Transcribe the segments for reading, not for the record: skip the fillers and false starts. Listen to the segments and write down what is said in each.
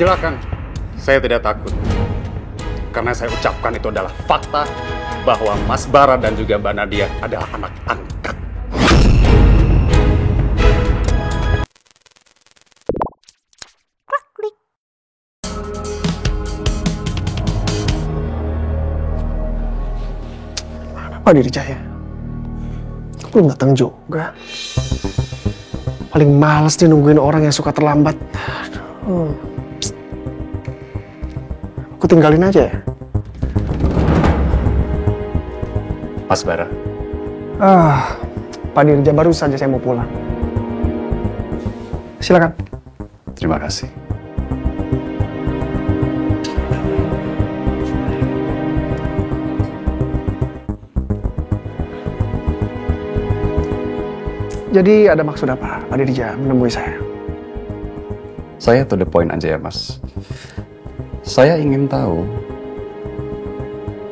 Silakan, saya tidak takut. Karena saya ucapkan itu adalah fakta bahwa Mas Bara dan juga Mbak Nadia adalah anak angkat. Pak Dirjaya, kok belum datang juga? Paling males nih nungguin orang yang suka terlambat. Aku tinggalin aja ya. Mas Bara. Pak Dirja, baru saja saya mau pulang. Silakan. Terima kasih. Jadi ada maksud apa Pak Dirja menemui saya? Saya to the point aja ya, Mas. Saya ingin tahu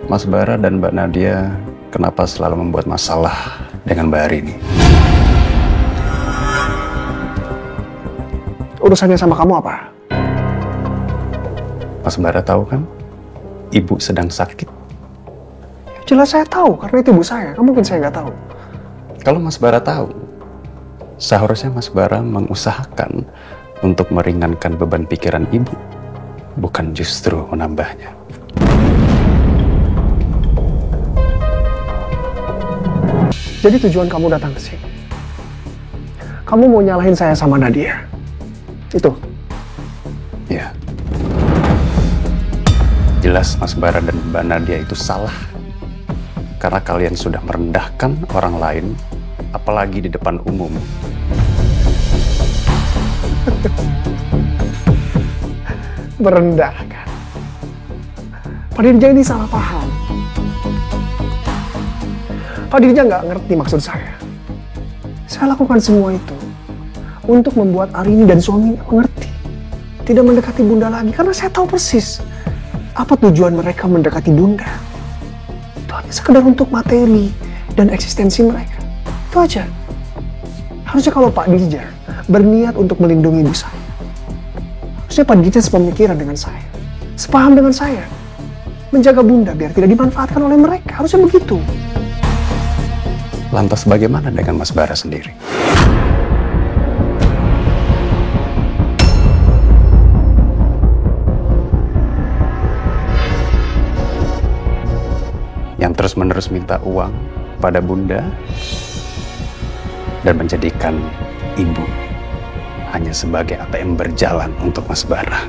Mas Bara dan Mbak Nadia kenapa selalu membuat masalah dengan Mbak Arini. Urusannya sama kamu apa? Mas Bara tahu kan, ibu sedang sakit. Jelas saya tahu, karena itu ibu saya. Kamu mungkin saya nggak tahu. Kalau Mas Bara tahu, seharusnya Mas Bara mengusahakan untuk meringankan beban pikiran ibu, bukan justru menambahnya. Jadi tujuan kamu datang ke sini, kamu mau nyalahin saya sama Nadia? Itu? Ya. Jelas Mas Bara dan Mbak Nadia itu salah. Karena kalian sudah merendahkan orang lain, apalagi di depan umum. Merendahkan. Pak Dirja ini salah paham. Pak Dirja nggak ngerti maksud saya. Saya lakukan semua itu untuk membuat Arini dan suaminya mengerti. Tidak mendekati Bunda lagi, karena saya tahu persis apa tujuan mereka mendekati Bunda. Itu hanya sekedar untuk materi dan eksistensi mereka. Itu aja. Harusnya kalau Pak Dirja berniat untuk melindungi ibu saya, harusnya Pak Dirja sepemikiran dengan saya, sepaham dengan saya, menjaga Bunda biar tidak dimanfaatkan oleh mereka. Harusnya begitu. Lantas bagaimana dengan Mas Bara sendiri? Yang terus-menerus minta uang pada Bunda dan menjadikan ibu hanya sebagai ATM berjalan untuk Mas Bara.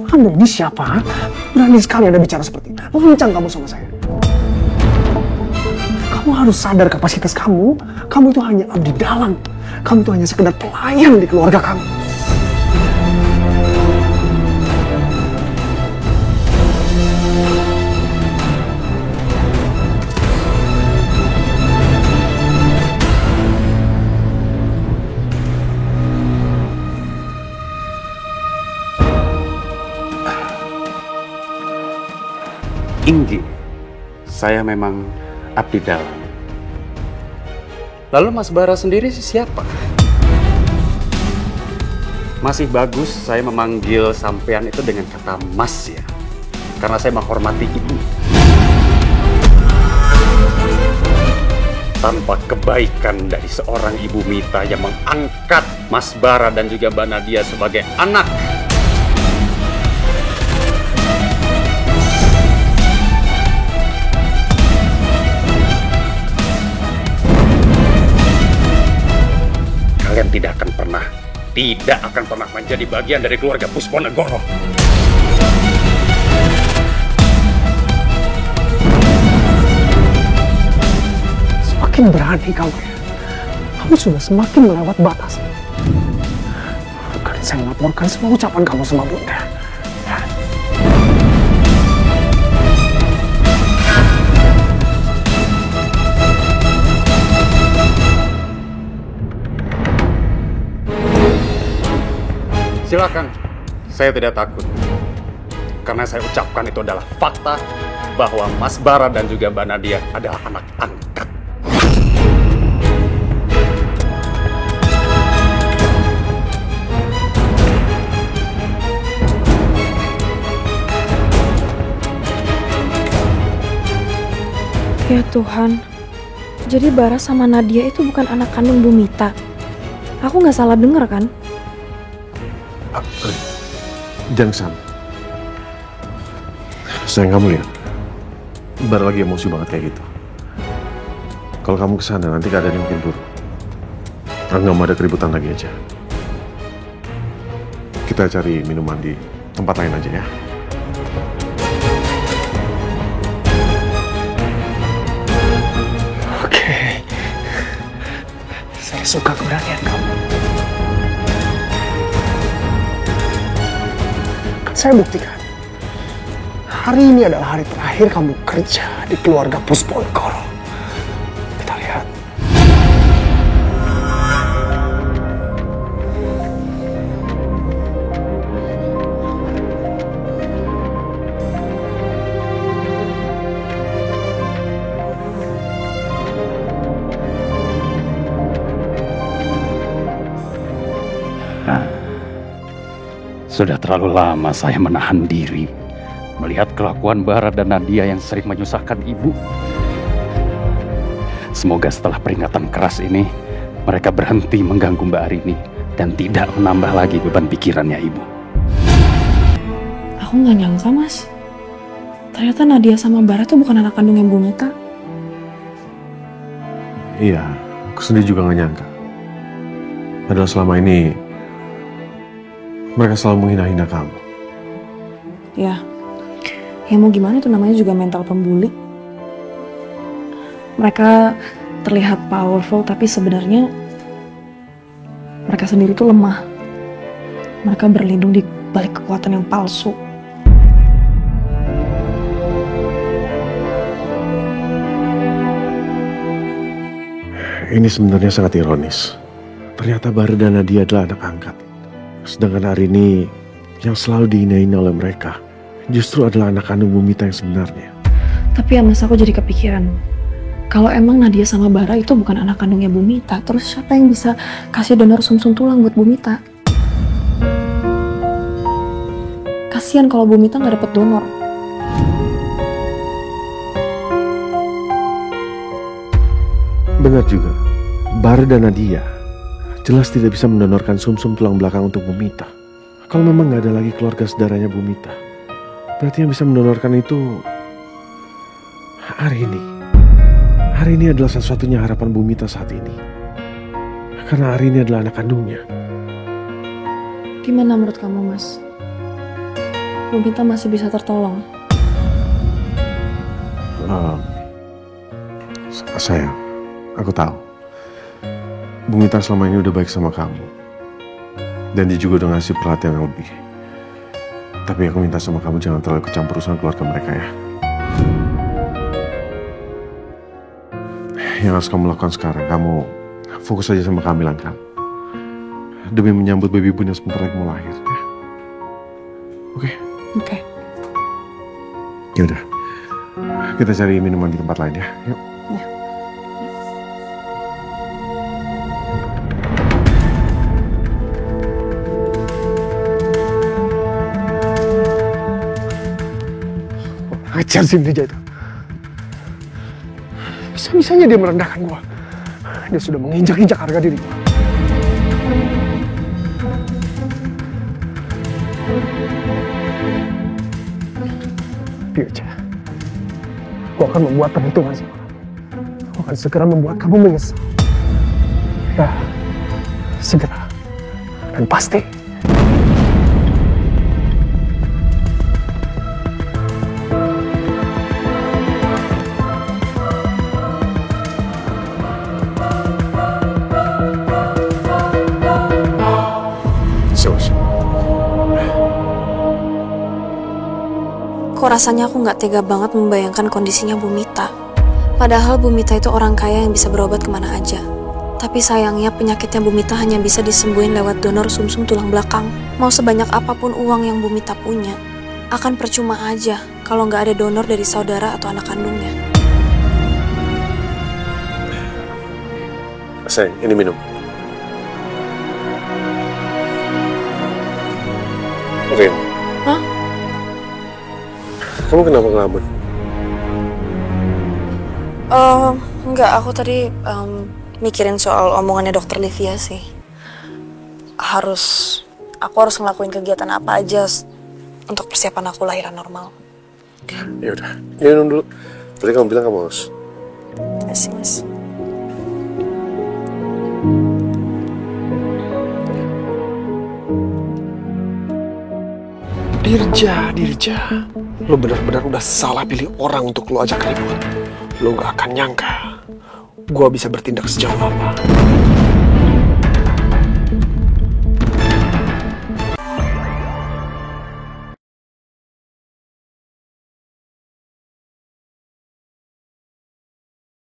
Kamu ini siapa? Berani sekali Anda bicara seperti ini. Lancang kamu sama saya. Kamu harus sadar kapasitas kamu. Kamu itu hanya abdi dalam. Kamu itu hanya sekedar pelayan di keluarga kamu. Inggi, saya memang abdi dalam. Lalu Mas Bara sendiri siapa? Masih bagus saya memanggil sampean itu dengan kata Mas ya. Karena saya menghormati ibu. Tanpa kebaikan dari seorang Ibu Mita yang mengangkat Mas Bara dan juga Mbak Nadia sebagai anak. Kalian tidak akan pernah menjadi bagian dari keluarga Pusponegoro. Semakin berani kamu ya. Kamu sudah semakin melewat batas. Akan saya laporkan semua ucapan kamu sama Bunda. Silakan, saya tidak takut. Karena saya ucapkan itu adalah fakta bahwa Mas Bara dan juga Mbak Nadia adalah anak angkat. Ya Tuhan, jadi Bara sama Nadia itu bukan anak kandung Bu Mita. Aku nggak salah dengar kan? Jangan kesana. Sayang, kamu lihat, Bara lagi emosi banget kayak gitu. Kalau kamu kesana nanti keadaannya makin buruk. Aku nggak mau ada keributan lagi aja. Kita cari minuman di tempat lain aja ya. Oke. Saya suka keberanian kamu. Kan saya buktikan. Hari ini adalah hari terakhir kamu kerja di keluarga Pusponegoro. Kita lihat. Sudah terlalu lama saya menahan diri melihat kelakuan Bara dan Nadia yang sering menyusahkan ibu. Semoga setelah peringatan keras ini, mereka berhenti mengganggu Mbak Arini dan tidak menambah lagi beban pikirannya ibu. Aku nggak nyangka, Mas. Ternyata Nadia sama Bara tuh bukan anak kandungnya Bu Mita. Iya, aku sendiri juga nggak nyangka. Padahal selama ini mereka selalu menghina-hina kamu. Ya mau gimana, itu namanya juga mental pembuli. Mereka terlihat powerful, tapi sebenarnya mereka sendiri tuh lemah. Mereka berlindung di balik kekuatan yang palsu. Ini sebenarnya sangat ironis. Ternyata Bara dan Nadia adalah anak angkat. Sedangkan hari ini yang selalu dihina-hina oleh mereka justru adalah anak kandung Bu Mita yang sebenarnya. Tapi ya Mas, aku jadi kepikiran. Kalau emang Nadia sama Bara itu bukan anak kandungnya Bu Mita, terus siapa yang bisa kasih donor sumsum tulang buat Bu Mita? Kasian kalau Bu Mita nggak dapet donor. Benar juga, Bara dan Nadia jelas tidak bisa mendonorkan sumsum tulang belakang untuk Bu Mita. Kalau memang nggak ada lagi keluarga saudaranya Bu Mita, berarti yang bisa mendonorkan itu Arini. Arini adalah satu-satunya harapan Bu Mita saat ini. Karena Arini adalah anak kandungnya. Gimana menurut kamu, Mas? Bu Mita masih bisa tertolong? Sayang, aku tahu Bu Mita selama ini udah baik sama kamu. Dan dia juga udah ngasih perhatian yang lebih. Tapi aku minta sama kamu jangan terlalu kecampur urusan keluarga mereka ya. Yang harus kamu lakukan sekarang, kamu fokus aja sama kehamilan kamu. Demi menyambut baby bun yang sebentar lagi mau lahir ya. Oke? Oke. Yaudah, kita cari minuman di tempat lain ya. Yuk. Ya. Ajar si Mirja itu. Bisa-bisanya dia merendahkan gua. Dia sudah menginjak-injak harga diri gua. Mirja, gua akan membuat perhitungan sama kamu. Gua akan segera membuat kamu menyesal. Ya, segera. Dan pasti. Kok rasanya aku nggak tega banget membayangkan kondisinya Bu Mita. Padahal Bu Mita itu orang kaya yang bisa berobat kemana aja. Tapi sayangnya penyakitnya Bu Mita hanya bisa disembuhin lewat donor sumsum tulang belakang. Mau sebanyak apapun uang yang Bu Mita punya, akan percuma aja kalau nggak ada donor dari saudara atau anak kandungnya. Sayang, ini minum. Oke. Hah? Kamu kenapa ngelamun? Enggak, aku tadi mikirin soal omongannya dokter Livia sih. Aku harus ngelakuin kegiatan apa aja untuk persiapan aku lahiran normal. Ya udah, minum dulu. Tadi kamu bilang kamu haus. Masih, Mas. Dirja, lo benar-benar udah salah pilih orang untuk lo ajak ribut. Lo gak akan nyangka gue bisa bertindak sejauh apa.